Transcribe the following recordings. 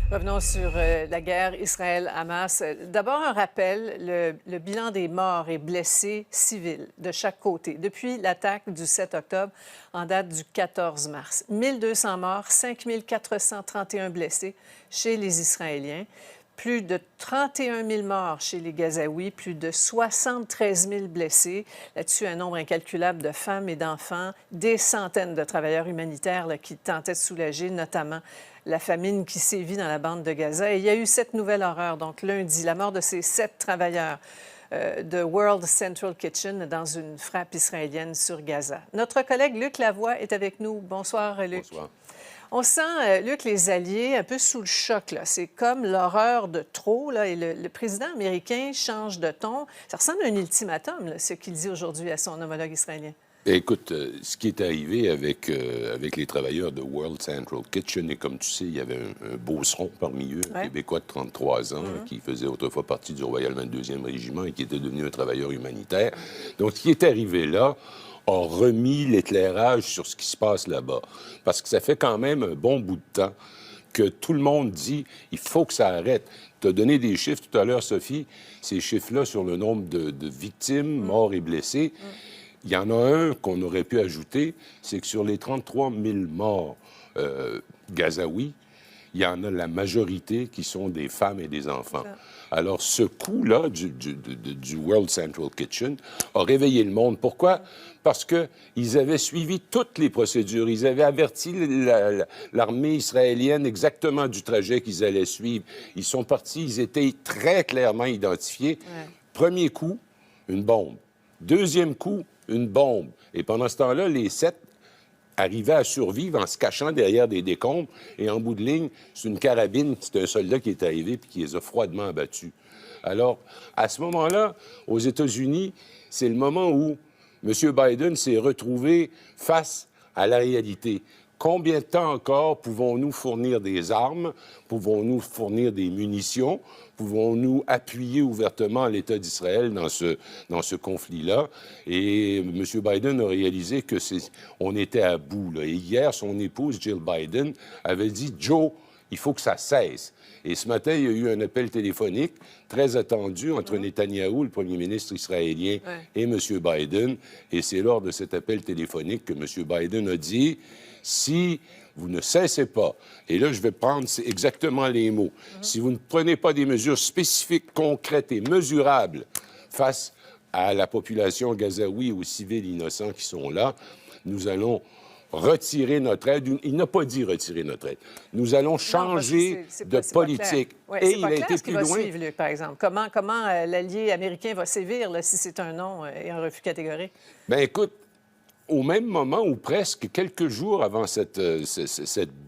Revenons sur la guerre Israël-Hamas. D'abord, un rappel, le bilan des morts et blessés civils de chaque côté depuis l'attaque du 7 octobre en date du 14 mars. 1200 morts, 5431 blessés chez les Israéliens. Plus de 31 000 morts chez les Gazaouis, plus de 73 000 blessés. Là-dessus, un nombre incalculable de femmes et d'enfants, des centaines de travailleurs humanitaires là, qui tentaient de soulager, notamment la famine qui sévit dans la bande de Gaza. Et il y a eu cette nouvelle horreur, donc lundi, la mort de ces 7 travailleurs de World Central Kitchen dans une frappe israélienne sur Gaza. Notre collègue Luc Lavoie est avec nous. Bonsoir, Luc. Bonsoir. On sent, Luc, les Alliés un peu sous le choc. C'est comme l'horreur de trop. Là, et le président américain change de ton. Ça ressemble à un ultimatum, là, ce qu'il dit aujourd'hui à son homologue israélien. Écoute, ce qui est arrivé avec les travailleurs de World Central Kitchen, et comme tu sais, il y avait un beauceron parmi eux, un Québécois de 33 ans, qui faisait autrefois partie du Royal 22e Régiment et qui était devenu un travailleur humanitaire. Donc, ce qui est arrivé là a remis l'éclairage sur ce qui se passe là-bas. Parce que ça fait quand même un bon bout de temps que tout le monde dit il faut que ça arrête. Tu as donné des chiffres tout à l'heure, Sophie. Ces chiffres-là sur le nombre de victimes, morts et blessés. Il y en a un qu'on aurait pu ajouter, c'est que sur les 33 000 morts gazaouis, il y en a la majorité qui sont des femmes et des enfants. Alors, ce coup-là du World Central Kitchen a réveillé le monde. Pourquoi? Parce qu'ils avaient suivi toutes les procédures. Ils avaient averti l'armée israélienne exactement du trajet qu'ils allaient suivre. Ils sont partis, ils étaient très clairement identifiés. Premier coup, une bombe. Deuxième coup, une bombe. Et pendant ce temps-là, les 7 arrivaient à survivre en se cachant derrière des décombres. Et en bout de ligne, c'est une carabine, c'est un soldat qui est arrivé et qui les a froidement abattus. Alors, à ce moment-là, aux États-Unis, c'est le moment où M. Biden s'est retrouvé face à la réalité. Combien de temps encore pouvons-nous fournir des armes? Pouvons-nous fournir des munitions? Pouvons-nous appuyer ouvertement l'État d'Israël dans ce conflit-là? Et M. Biden a réalisé qu'on était à bout, là. Et hier, son épouse, Jill Biden, avait dit « Joe, il faut que ça cesse ». Et ce matin, il y a eu un appel téléphonique très attendu entre Netanyahou, le premier ministre israélien, et M. Biden. Et c'est lors de cet appel téléphonique que M. Biden a dit « Si vous ne cessez pas, et là, je vais prendre exactement les mots, si vous ne prenez pas des mesures spécifiques, concrètes et mesurables face à la population gazaoui et aux civils innocents qui sont là, nous allons retirer notre aide. » Il n'a pas dit retirer notre aide. Nous allons changer de politique. Et il a été plus loin. Suivre, Luc, par exemple. Comment l'allié américain va sévir là, si c'est un non et un refus catégorique? Bien, écoute, au même moment ou presque quelques jours avant cette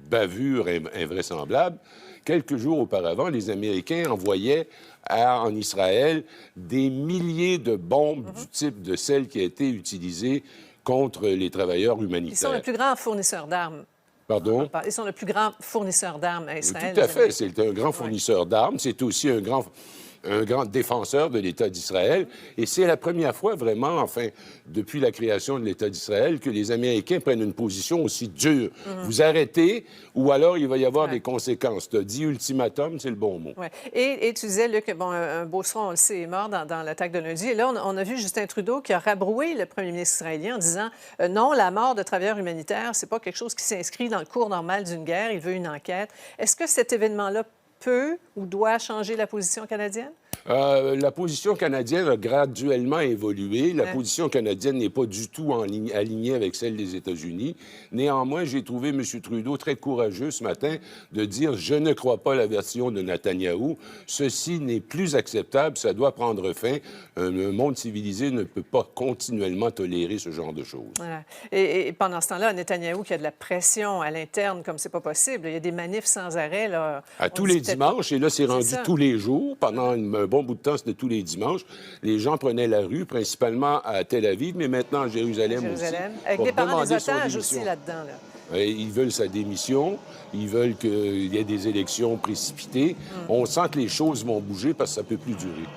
bavure invraisemblable, quelques jours auparavant, les Américains envoyaient en Israël des milliers de bombes du type de celle qui a été utilisée contre les travailleurs humanitaires. Ils sont le plus grand fournisseur d'armes. Pardon? Ils sont le plus grand fournisseur d'armes à Israël. Tout à fait. C'est un grand fournisseur d'armes. C'est aussi un grand défenseur de l'État d'Israël. Et c'est la première fois, vraiment, enfin, depuis la création de l'État d'Israël, que les Américains prennent une position aussi dure. Vous arrêtez, ou alors il va y avoir des conséquences. Tu as dit ultimatum, c'est le bon mot. Et tu disais, Luc, bon, un beauceron, on le sait, est mort dans l'attaque de lundi. Et là, on a vu Justin Trudeau qui a rabroué le premier ministre israélien en disant non, la mort de travailleurs humanitaires, c'est pas quelque chose qui s'inscrit dans le cours normal d'une guerre. Il veut une enquête. Est-ce que cet événement-là peut ou doit changer la position canadienne? La position canadienne a graduellement évolué. La position canadienne n'est pas du tout alignée avec celle des États-Unis. Néanmoins, j'ai trouvé M. Trudeau très courageux ce matin de dire « Je ne crois pas la version de Netanyahou. Ceci n'est plus acceptable. Ça doit prendre fin. Un monde civilisé ne peut pas continuellement tolérer ce genre de choses. » Voilà. Et pendant ce temps-là, Netanyahou qui a de la pression à l'interne comme c'est pas possible. Il y a des manifs sans arrêt. Là. À tous les dimanches. Et là, c'est rendu tous les jours. Pendant un bon bout de temps, c'était tous les dimanches. Les gens prenaient la rue, principalement à Tel Aviv, mais maintenant à Jérusalem aussi. Avec des parents des otages aussi là-dedans. Là. Ils veulent sa démission. Ils veulent qu'il y ait des élections précipitées. On sent que les choses vont bouger parce que ça ne peut plus durer.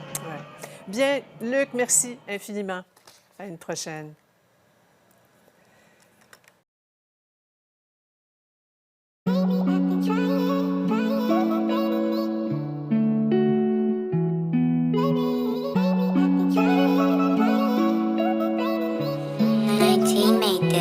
Bien, Luc, merci infiniment. À une prochaine. Baby, let me try it. made this.